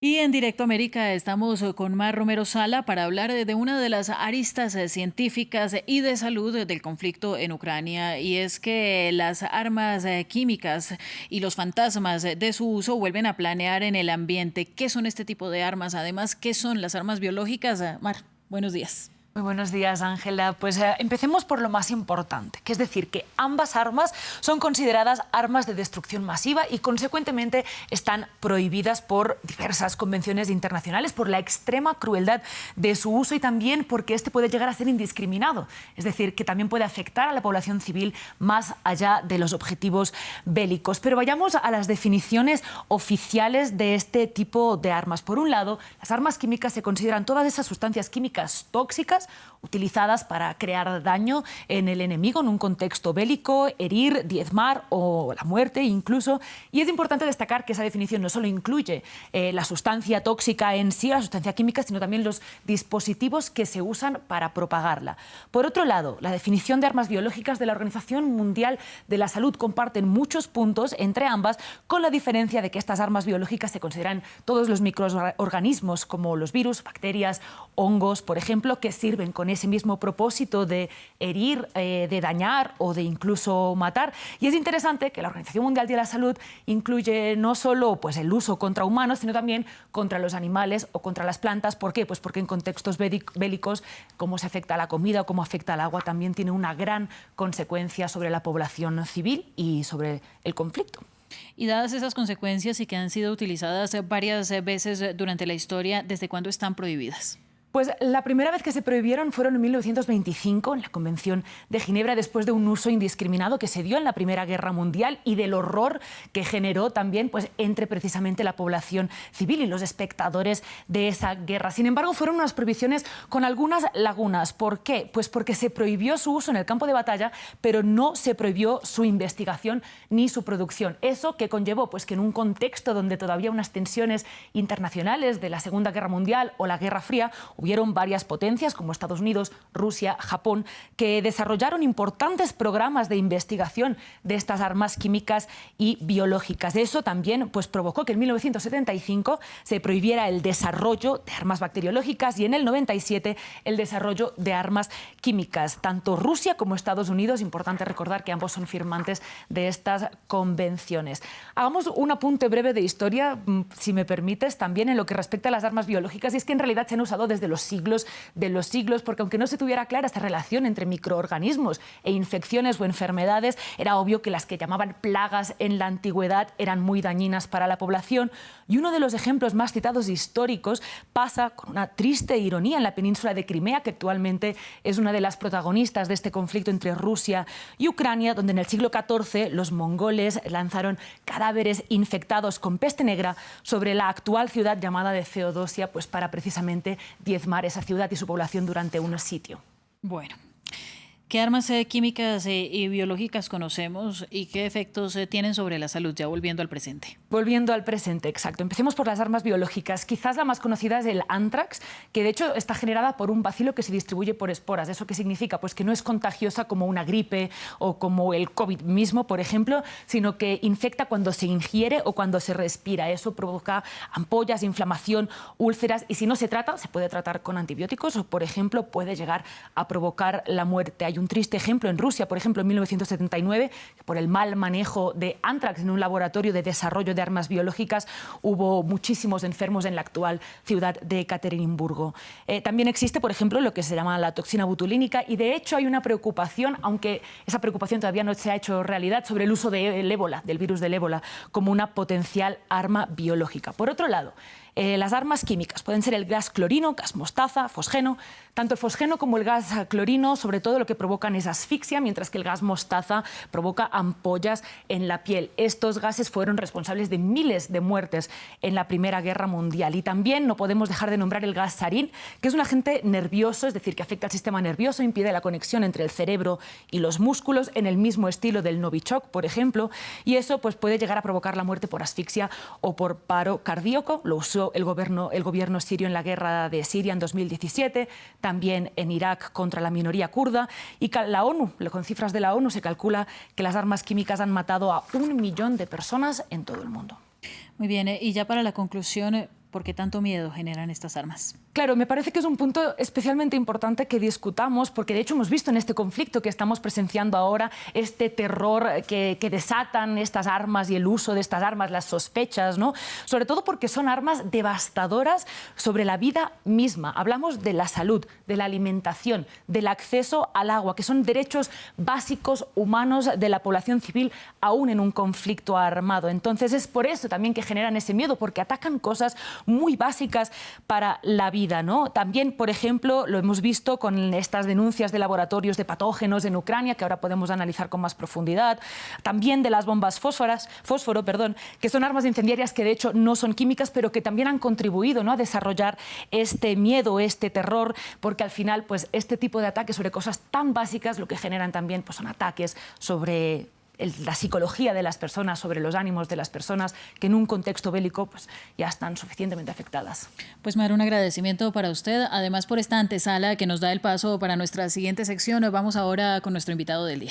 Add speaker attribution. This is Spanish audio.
Speaker 1: Y en Directo América estamos con Mar Romero Sala para hablar de una de las aristas científicas y de salud del conflicto en Ucrania, y es que las armas químicas y los fantasmas de su uso vuelven a planear en el ambiente. ¿Qué son este tipo de armas? Además, ¿qué son las armas biológicas? Mar, buenos días.
Speaker 2: Muy buenos días, Ángela. Pues empecemos por lo más importante, que es decir, que ambas armas son consideradas armas de destrucción masiva y, consecuentemente, están prohibidas por diversas convenciones internacionales por la extrema crueldad de su uso y también porque este puede llegar a ser indiscriminado, es decir, que también puede afectar a la población civil más allá de los objetivos bélicos. Pero vayamos a las definiciones oficiales de este tipo de armas. Por un lado, las armas químicas se consideran todas esas sustancias químicas tóxicas utilizadas para crear daño en el enemigo en un contexto bélico, herir, diezmar o la muerte incluso. Y es importante destacar que esa definición no solo incluye la sustancia tóxica en sí, la sustancia química, sino también los dispositivos que se usan para propagarla. Por otro lado, la definición de armas biológicas de la Organización Mundial de la Salud comparten muchos puntos entre ambas, con la diferencia de que estas armas biológicas se consideran todos los microorganismos como los virus, bacterias, hongos, por ejemplo, que sirven con ese mismo propósito de herir, de dañar o de incluso matar. Y es interesante que la Organización Mundial de la Salud incluye no solo pues, el uso contra humanos, sino también contra los animales o contra las plantas. ¿Por qué? Pues porque en contextos bélicos, cómo se afecta a la comida o cómo afecta al agua también tiene una gran consecuencia sobre la población civil y sobre el conflicto.
Speaker 1: Y dadas esas consecuencias y que han sido utilizadas varias veces durante la historia, ¿desde cuándo están prohibidas?
Speaker 2: Pues la primera vez que se prohibieron fueron en 1925, en la Convención de Ginebra, después de un uso indiscriminado que se dio en la Primera Guerra Mundial y del horror que generó también pues, entre precisamente la población civil y los espectadores de esa guerra. Sin embargo, fueron unas prohibiciones con algunas lagunas. ¿Por qué? Pues porque se prohibió su uso en el campo de batalla, pero no se prohibió su investigación ni su producción. Eso que conllevó pues, que en un contexto donde todavía unas tensiones internacionales de la Segunda Guerra Mundial o la Guerra Fría, hubieron varias potencias como Estados Unidos, Rusia, Japón, que desarrollaron importantes programas de investigación de estas armas químicas y biológicas. Eso también pues, provocó que en 1975 se prohibiera el desarrollo de armas bacteriológicas y en el 97 el desarrollo de armas químicas. Tanto Rusia como Estados Unidos, importante recordar que ambos son firmantes de estas convenciones. Hagamos un apunte breve de historia, si me permites, también en lo que respecta a las armas biológicas, y es que en realidad se han usado desde los siglos de los siglos, porque aunque no se tuviera clara esta relación entre microorganismos e infecciones o enfermedades, era obvio que las que llamaban plagas en la antigüedad eran muy dañinas para la población. Y uno de los ejemplos más citados históricos pasa con una triste ironía en la península de Crimea, que actualmente es una de las protagonistas de este conflicto entre Rusia y Ucrania, donde en el siglo XIV los mongoles lanzaron cadáveres infectados con peste negra sobre la actual ciudad llamada de Feodosia, pues para precisamente diezmar esa ciudad y su población durante un sitio.
Speaker 1: Bueno, ¿qué armas químicas y biológicas conocemos y qué efectos tienen sobre la salud? Ya volviendo al presente.
Speaker 2: Volviendo al presente, exacto. Empecemos por las armas biológicas. Quizás la más conocida es el anthrax, que de hecho está generada por un bacilo que se distribuye por esporas. ¿Eso qué significa? Pues que no es contagiosa como una gripe o como el COVID mismo, por ejemplo, sino que infecta cuando se ingiere o cuando se respira. Eso provoca ampollas, inflamación, úlceras, y si no se trata, se puede tratar con antibióticos o, por ejemplo, puede llegar a provocar la muerte. Hay un triste ejemplo en Rusia, por ejemplo, en 1979, por el mal manejo de anthrax en un laboratorio de desarrollo de armas biológicas, hubo muchísimos enfermos en la actual ciudad de Ekaterimburgo. También existe, por ejemplo, lo que se llama la toxina botulínica, y de hecho hay una preocupación, aunque esa preocupación todavía no se ha hecho realidad, sobre el uso del ébola, del virus del ébola, como una potencial arma biológica. Por otro lado, las armas químicas pueden ser el gas clorino, gas mostaza, fosgeno. Tanto el fosgeno como el gas clorino, sobre todo, lo que provocan es asfixia, mientras que el gas mostaza provoca ampollas en la piel. Estos gases fueron responsables de miles de muertes en la Primera Guerra Mundial. Y también no podemos dejar de nombrar el gas sarín, que es un agente nervioso, es decir, que afecta al sistema nervioso, impide la conexión entre el cerebro y los músculos, en el mismo estilo del Novichok, por ejemplo, y eso pues, puede llegar a provocar la muerte por asfixia o por paro cardíaco. Lo usó el gobierno sirio en la guerra de Siria en 2017, también en Irak contra la minoría kurda, y la ONU, con cifras de la ONU, se calcula que las armas químicas han matado a 1 millón de personas en todo el mundo.
Speaker 1: Muy bien, y ya para la conclusión, ¿Por qué tanto miedo generan estas armas?
Speaker 2: Claro, me parece que es un punto especialmente importante que discutamos, porque de hecho hemos visto en este conflicto que estamos presenciando ahora este terror que desatan estas armas y el uso de estas armas, las sospechas, ¿no? Sobre todo porque son armas devastadoras sobre la vida misma. Hablamos de la salud, de la alimentación, del acceso al agua, que son derechos básicos humanos de la población civil, aún en un conflicto armado. Entonces es por eso también que generan ese miedo, porque atacan cosas muy básicas para la vida, ¿no? También, por ejemplo, lo hemos visto con estas denuncias de laboratorios de patógenos en Ucrania, que ahora podemos analizar con más profundidad. También de las bombas fósforo, que son armas incendiarias que de hecho no son químicas, pero que también han contribuido, ¿no?, a desarrollar este miedo, este terror, porque al final pues, este tipo de ataques sobre cosas tan básicas lo que generan también pues, son ataques sobre la psicología de las personas, sobre los ánimos de las personas, que en un contexto bélico pues, ya están suficientemente afectadas.
Speaker 1: Pues Mar, un agradecimiento para usted, además por esta antesala que nos da el paso para nuestra siguiente sección. Vamos ahora con nuestro invitado del día.